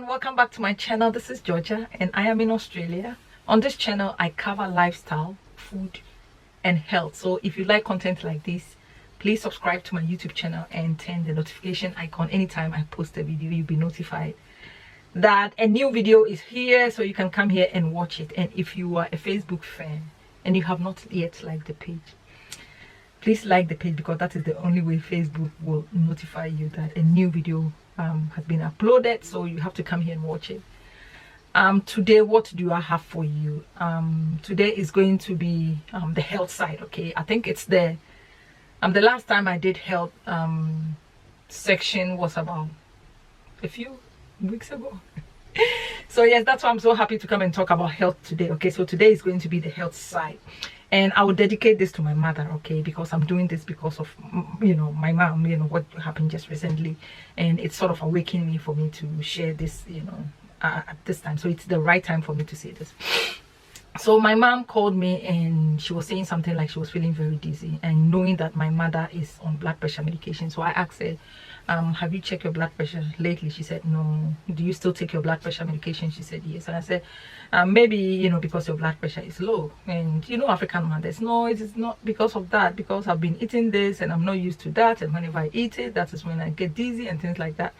everyone, welcome back to my channel. This is Georgia and I am in Australia. On this channel I cover lifestyle, food and health. So if you like content like this, please subscribe to my YouTube channel and turn the notification icon. Anytime I post a video, you'll be notified that a new video is here, so you can come here and watch it. And if you are a Facebook fan and you have not yet liked the page, please like the page, because that is the only way Facebook will notify you that a new video has been uploaded. So you have to come here and watch it. Today, what do I have for you? Today is going to be the health side. Okay, I think it's the last time I did health section was about a few weeks ago. So yes, that's why I'm so happy to come and talk about health today. Okay, so today is going to be the health side, and I will dedicate this to my mother, okay, because I'm doing this because of, you know, my mom, you know, what happened just recently, and it's sort of awakening me for me to share this, you know, at this time. So it's the right time for me to say this. So my mom called me and she was saying something like she was feeling very dizzy, and knowing that my mother is on blood pressure medication. So I asked her, have you checked your blood pressure lately? She said no. Do you still take your blood pressure medication? She said yes. And I said, maybe, you know, because your blood pressure is low. And you know, African mothers, no, it is not because of that, because I've been eating this and I'm not used to that, and whenever I eat it, that is when I get dizzy and things like that.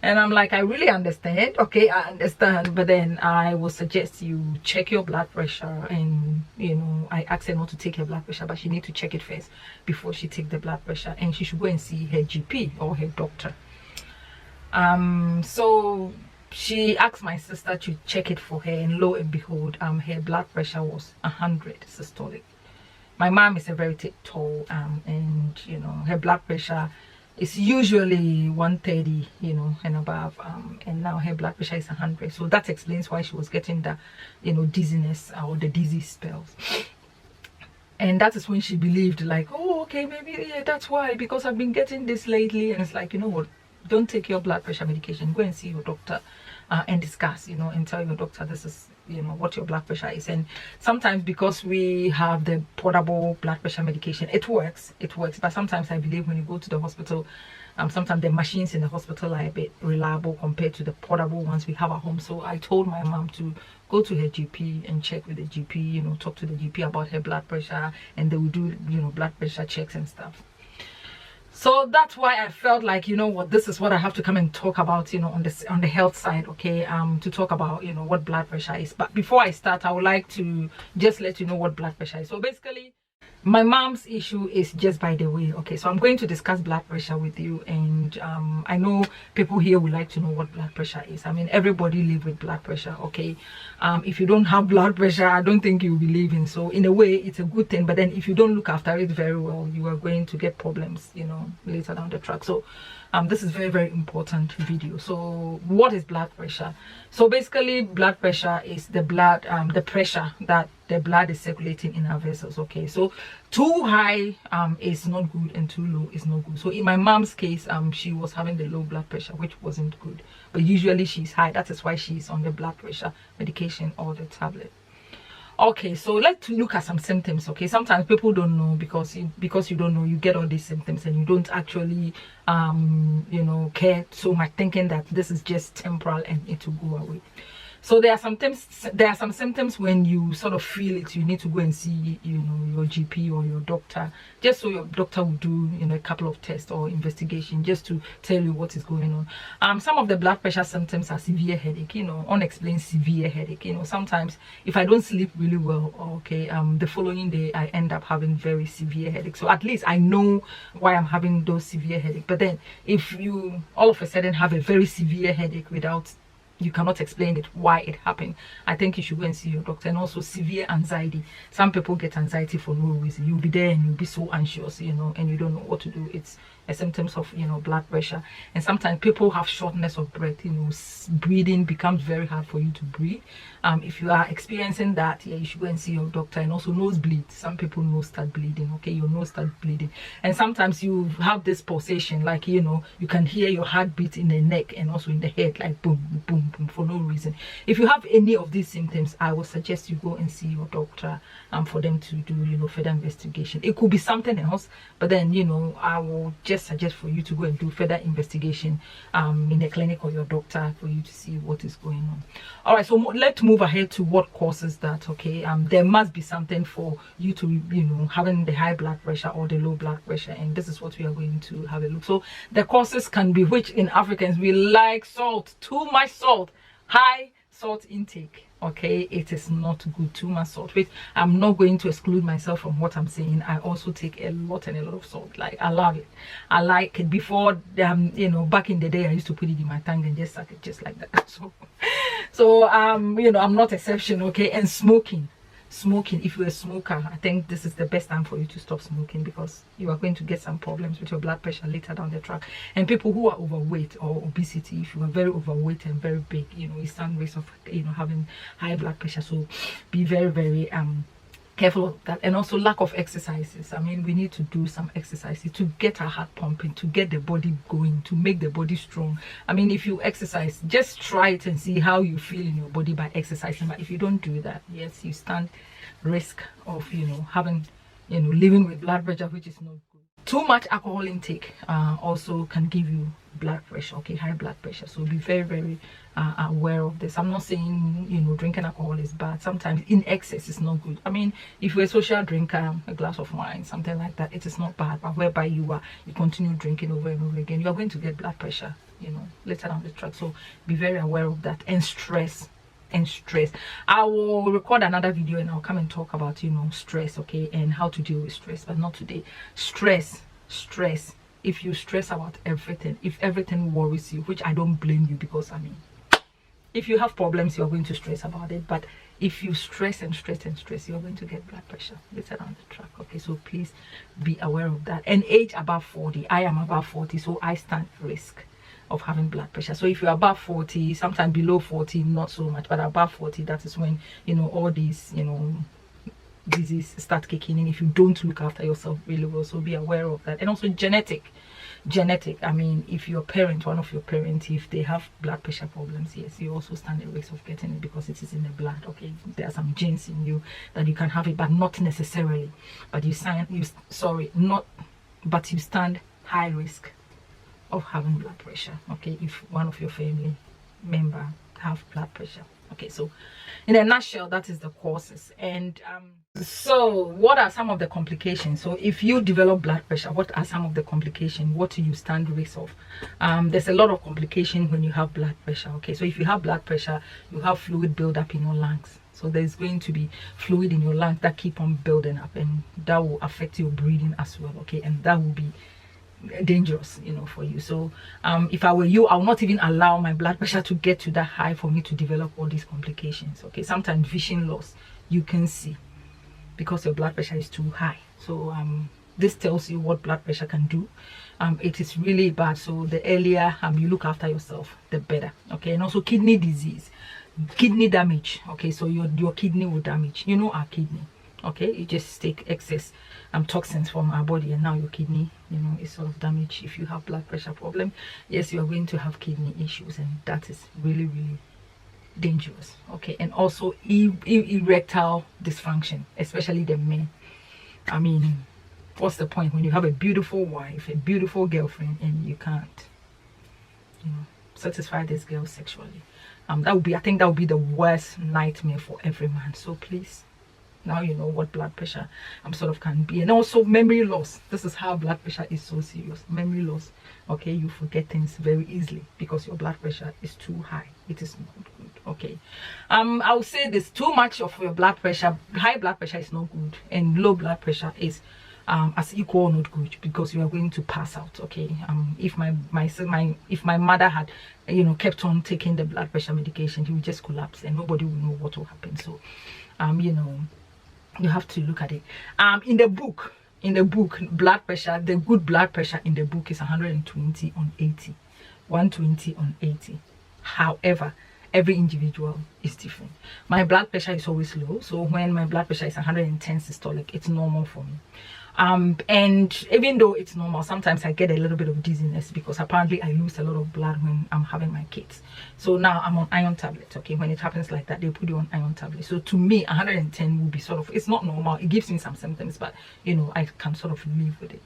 And I'm like, I really understand. Okay, I understand, but then I will suggest you check your blood pressure. And you know, I asked her not to take her blood pressure, but she need to check it first before she take the blood pressure, and she should go and see her GP or her doctor. So she asked my sister to check it for her, and lo and behold, her blood pressure was 100 systolic. My mom is a very tall, and you know, her blood pressure is usually 130, you know, and above, and now her blood pressure is 100. So that explains why she was getting the, you know, dizziness or the dizzy spells. And that is when she believed, like, oh, okay, maybe, yeah, that's why, because I've been getting this lately. And it's like, you know what, don't take your blood pressure medication, go and see your doctor and discuss, you know, and tell your doctor this is, you know, what your blood pressure is. And sometimes, because we have the portable blood pressure medication, it works, but sometimes I believe when you go to the hospital, sometimes the machines in the hospital are a bit reliable compared to the portable ones we have at home. So I told my mom to go to her GP and check with the GP, you know, talk to the GP about her blood pressure, and they will do, you know, blood pressure checks and stuff. So that's why I felt like, you know what, this is what I have to come and talk about, you know, on the health side, okay, to talk about, you know, what blood pressure is. But before I start, I would like to just let you know what blood pressure is. So basically, my mom's issue is just by the way, okay, so I'm going to discuss blood pressure with you. And I know people here would like to know what blood pressure is. I mean, everybody live with blood pressure, okay. If you don't have blood pressure, I don't think you'll be living. So in a way, it's a good thing, but then if you don't look after it very well, you are going to get problems, you know, later down the track. So this is very, very important video. So what is blood pressure? So basically, blood pressure is the blood, the pressure that the blood is circulating in our vessels, okay. So too high is not good, and too low is not good. So in my mom's case, she was having the low blood pressure, which wasn't good, but usually she's high. That is why she's on the blood pressure medication or the tablet. Okay, so let's look at some symptoms. Okay, sometimes people don't know, because you don't know, you get all these symptoms and you don't actually you know, care so much, thinking that this is just temporal and it will go away. So there are some symptoms when you sort of feel it, you need to go and see, you know, your GP or your doctor, just so your doctor will do, you know, a couple of tests or investigation just to tell you what is going on. Some of the blood pressure symptoms are severe headache, you know, unexplained severe headache. You know, sometimes if I don't sleep really well, okay, the following day I end up having very severe headache. So at least I know why I'm having those severe headache. But then if you all of a sudden have a very severe headache without, you cannot explain it, why it happened, I think you should go and see your doctor. And also severe anxiety. Some people get anxiety for no reason. You'll be there and you'll be so anxious, you know, and you don't know what to do. It's a symptoms of, you know, blood pressure. And sometimes people have shortness of breath, you know, breathing becomes very hard for you to breathe. If you are experiencing that, yeah, you should go and see your doctor. And also nosebleed. Some people nose start bleeding, okay, your nose start bleeding. And sometimes you have this pulsation, like, you know, you can hear your heartbeat in the neck and also in the head, like boom, boom, boom, for no reason. If you have any of these symptoms, I would suggest you go and see your doctor for them to do, you know, further investigation. It could be something else, but then, you know, I will just just suggest for you to go and do further investigation in the clinic or your doctor for you to see what is going on. All right, so let's move ahead to what causes that. Okay, there must be something for you to, you know, having the high blood pressure or the low blood pressure, and this is what we are going to have a look. So the causes can be, which in Africans we like salt, too much salt, high salt intake. Okay, it is not good, too much salt, which I'm not going to exclude myself from what I'm saying. I also take a lot of salt. Like, I love it. I like it. Before, you know, back in the day, I used to put it in my tongue and just suck it just like that. So you know, I'm not exception. Okay. And smoking, if you're a smoker, I think this is the best time for you to stop smoking, because you are going to get some problems with your blood pressure later down the track. And people who are overweight or obesity, if you are very overweight and very big, you know, you stand risk of, you know, having high blood pressure. So be very careful of that. And also lack of exercises. I mean, we need to do some exercises to get our heart pumping, to get the body going, to make the body strong. I mean, if you exercise, just try it and see how you feel in your body by exercising. But if you don't do that, yes, you stand risk of, you know, having, you know, living with blood pressure, which is not good. Too much alcohol intake also can give you blood pressure, okay, high blood pressure. So be very aware of this. I'm not saying, you know, drinking alcohol is bad. Sometimes in excess is not good. I mean, if you're a social drinker, a glass of wine, something like that, it is not bad. But whereby you continue drinking over and over again, you are going to get blood pressure, you know, later down the track. So be very aware of that. And stress. I will record another video and I'll come and talk about, you know, stress, okay, and how to deal with stress, but not today. Stress. If you stress about everything, if everything worries you, which I don't blame you, because I mean, if you have problems, you're going to stress about it. But if you stress, you're going to get blood pressure later down the track. Okay, so please be aware of that. And age above 40, I am above 40, so I stand risk of having blood pressure. So if you're above 40, sometimes below 40, not so much, but above 40, that is when, you know, all these, you know, disease start kicking in if you don't look after yourself really well. So be aware of that. And also genetic. I mean, if your parent, one of your parents, if they have blood pressure problems, yes, you also stand a risk of getting it, because it is in the blood. Okay, there are some genes in you that you can have it, but not necessarily. But you stand high risk of having blood pressure, okay, if one of your family member have blood pressure. Okay, so in a nutshell, that is the causes. And so what are some of the complications? So if you develop blood pressure, what are some of the complications? What do you stand risk of? There's a lot of complication when you have blood pressure. Okay, so if you have blood pressure, you have fluid buildup in your lungs. So there's going to be fluid in your lungs that keep on building up, and that will affect your breathing as well. Okay, and that will be dangerous, you know, for you. So if I were you, I will not even allow my blood pressure to get to that high for me to develop all these complications. Okay, sometimes vision loss, you can see, because your blood pressure is too high. So this tells you what blood pressure can do. It is really bad. So the earlier you look after yourself, the better. Okay, and also kidney disease, kidney damage. Okay, so your kidney will damage, you know, our kidney. Okay, you just take excess toxins from our body, and now your kidney, you know, is sort of damaged. If you have blood pressure problem, yes, you are going to have kidney issues, and that is really dangerous. Okay, and also erectile dysfunction, especially the men. I mean, what's the point when you have a beautiful wife, a beautiful girlfriend, and you can't, you know, satisfy this girl sexually? That would be, I think that would be the worst nightmare for every man. So please, now you know what blood pressure sort of can be. And also memory loss. This is how blood pressure is so serious. Memory loss. Okay, you forget things very easily because your blood pressure is too high. It is not good. Okay, I would say this: too much of your blood pressure, high blood pressure is not good, and low blood pressure is as equal or not good, because you are going to pass out. Okay, if my mother had, you know, kept on taking the blood pressure medication, he would just collapse and nobody will know what will happen. So you know, you have to look at it. In the book blood pressure, the good blood pressure in the book is 120 on 80, 120 on 80. However, every individual is different. My blood pressure is always low, so when my blood pressure is 110 systolic, it's normal for me. And even though it's normal, sometimes I get a little bit of dizziness, because apparently I lose a lot of blood when I'm having my kids. So now I'm on iron tablets. Okay, when it happens like that, they put you on iron tablets. So to me, 110 will be sort of, it's not normal. It gives me some symptoms, but you know, I can sort of live with it.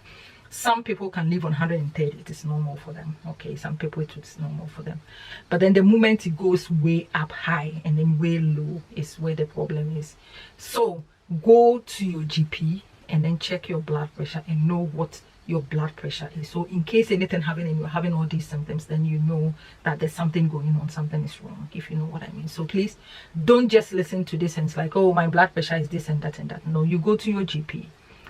Some people can live on 130, it is normal for them. Okay, some people it is normal for them, but then the moment it goes way up high and then way low is where the problem is. So go to your GP and then check your blood pressure and know what your blood pressure is. So in case anything happening and you're having all these symptoms, then you know that there's something going on, something is wrong, if you know what I mean. So please don't just listen to this and it's like, oh, my blood pressure is this and that and that. No, you go to your GP,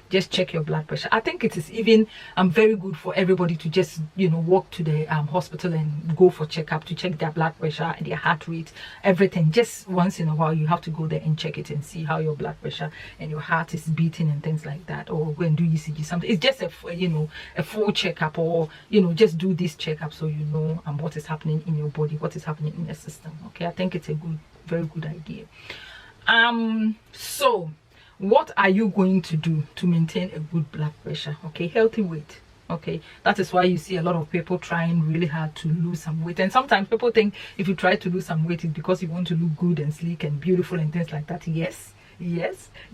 just check your blood pressure. I think it is even very good for everybody to just, you know, walk to the hospital and go for checkup to check their blood pressure and their heart rate, everything. Just once in a while you have to go there and check it and see how your blood pressure and your heart is beating and things like that, or go and do ECG, something. It's just a, you know, a full checkup, or, you know, just do this checkup so you know what is happening in your body, what is happening in the system. Okay, I think it's a very good idea. So what are you going to do to maintain a good blood pressure? Okay, healthy weight. Okay, that is why you see a lot of people trying really hard to lose some weight. And sometimes people think if you try to lose some weight, it's because you want to look good and sleek and beautiful and things like that. Yes,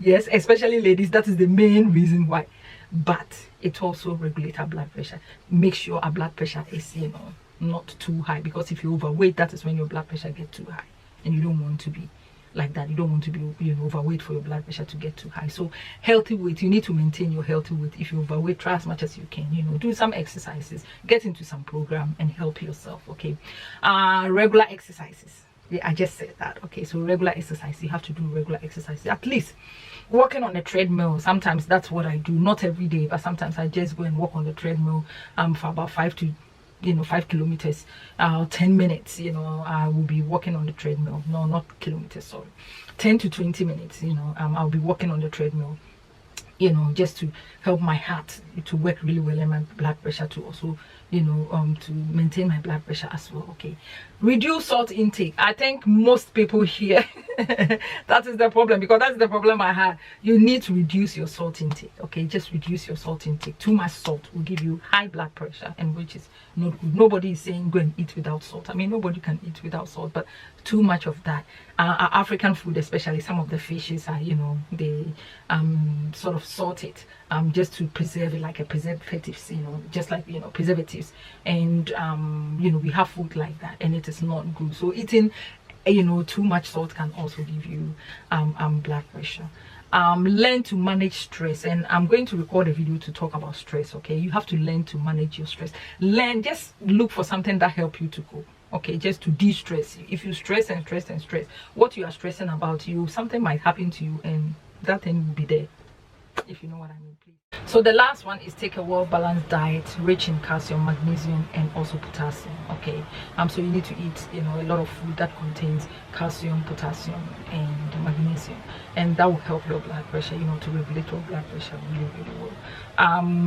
especially ladies, that is the main reason why. But it also regulates our blood pressure. Make sure our blood pressure is, you know, not too high, because if you overweight, that is when your blood pressure gets too high, and you don't want to be like that. You don't want to be, you know, overweight for your blood pressure to get too high. So healthy weight, you need to maintain your healthy weight. If you overweight, try as much as you can, you know, do some exercises, get into some program and help yourself. Okay, regular exercises. Yeah, I just said that. Okay, so regular exercise, you have to do regular exercises, at least walking on the treadmill. Sometimes that's what I do, not every day, but sometimes I just go and walk on the treadmill for about 5 kilometers, 10 minutes. You know, I will be walking on the treadmill. No, not kilometers, sorry, 10 to 20 minutes. You know, I'll be walking on the treadmill, you know, just to help my heart to work really well and my blood pressure to also, you know, to maintain my blood pressure as well. Okay, reduce salt intake. I think most people here that is the problem, because that's the problem I had. You need to reduce your salt intake. Okay, just reduce your salt intake. Too much salt will give you high blood pressure, and which is not good. Nobody is saying go and eat without salt. I mean, nobody can eat without salt, but too much of that, African food especially, some of the fishes are, you know, they sort of salt it just to preserve it, like a preservatives, you know, just like, you know, preservatives. And you know, we have food like that, and it is not good. So eating, you know, too much salt can also give you blood pressure. Learn to manage stress, and I'm going to record a video to talk about stress. Okay, you have to learn to manage your stress. Just look for something that helps you to cope. Okay, just to de-stress. If you stress and stress and stress, what you are stressing about, something might happen to you, and that thing will be there, if you know what I mean, please. So the last one is take a well-balanced diet rich in calcium, magnesium, and also potassium. Okay, so you need to eat, you know, a lot of food that contains calcium, potassium, and magnesium, and that will help your blood pressure, you know, to regulate your blood pressure really, really well.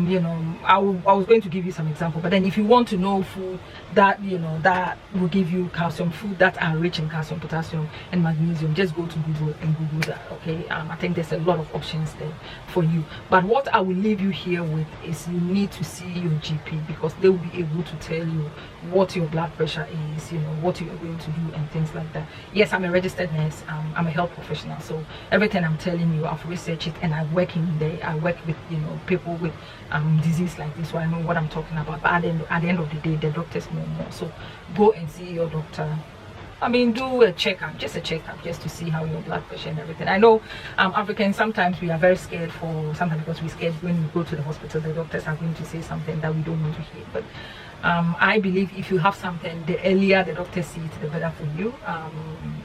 You know, I was going to give you some example, but then if you want to know food that, you know, that will give you calcium, food that are rich in calcium, potassium, and magnesium, just go to Google and Google that. Okay, I think there's a lot of options there for you. But what I will leave you here with is you need to see your GP, because they will be able to tell you what your blood pressure is, you know, what you are going to do and things like that. Yes, I'm a registered nurse, I'm a health professional, so everything I'm telling you, I've researched it, and I work in there. I work with, you know, people with disease like this, so I know what I'm talking about. But at the end of the day, the doctors know more. So go and see your doctor. I mean, do a checkup, just to see how your blood pressure and everything. I know Africans, sometimes we are very scared for something, because we're scared when we go to the hospital, the doctors are going to say something that we don't want to hear. But I believe if you have something, the earlier the doctor sees it, the better for you.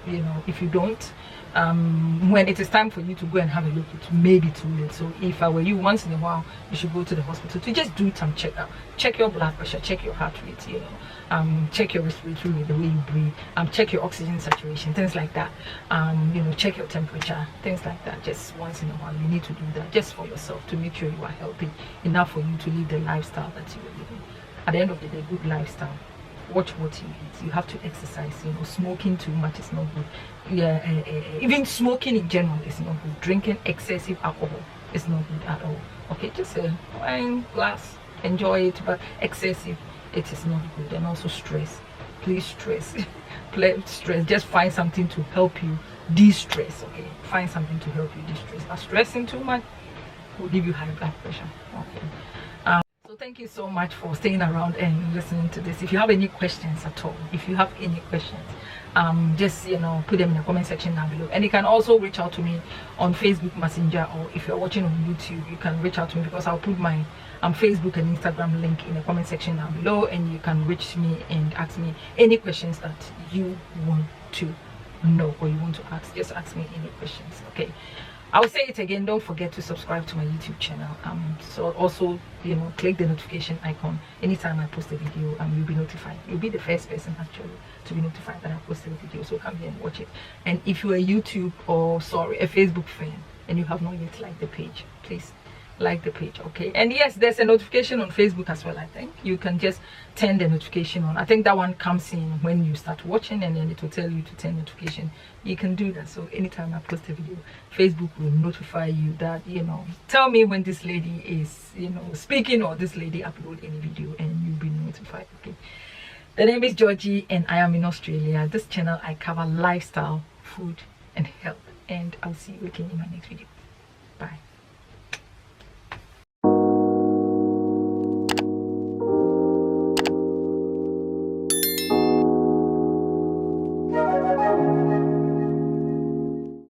You know, if you don't, when it is time for you to go and have a look, it may be too late. So if I were you, once in a while you should go to the hospital to just do some checkup, check your blood pressure, check your heart rate, you know, check your respiratory rate, the way you breathe, check your oxygen saturation, things like that. You know, check your temperature, things like that. Just once in a while you need to do that, just for yourself, to make sure you are healthy enough for you to live the lifestyle that you are living. At the end of the day, good lifestyle. Watch what you eat. You have to exercise. You know, smoking too much is not good. Yeah, even smoking in general is not good. Drinking excessive alcohol is not good at all. Okay, just a wine glass, enjoy it, but excessive, it is not good. And also stress. Please stress. Stress. Just find something to help you de-stress. Okay, find something to help you de-stress. But stressing too much will give you high blood pressure. Okay. Thank you so much for staying around and listening to this. If you have any questions at all, if you have any questions, just put them in the comment section down below. And you can also reach out to me on Facebook Messenger, or if you're watching on YouTube, you can reach out to me, because I'll put my Facebook and Instagram link in the comment section down below, and you can reach me and ask me any questions that you want to know or you want to ask. Just ask me any questions. Okay, I'll say it again, don't forget to subscribe to my YouTube channel. So also, click the notification icon. Anytime I post a video, you'll be notified. You'll be the first person actually to be notified that I posted a video. So come here and watch it. And if you're a YouTube or a Facebook fan and you have not yet liked the page, please like the page. Okay, and yes, there's a notification on Facebook as well. I think you can just turn the notification on. I think that one comes in when you start watching, and then it will tell you to turn notification. You can do that, so anytime I post a video, Facebook will notify you that tell me when this lady is speaking, or this lady upload any video, and you'll be notified. Okay, the name is Georgie and I am in Australia. This channel, I cover lifestyle, food and health, and I'll see you again in my next video. Bye.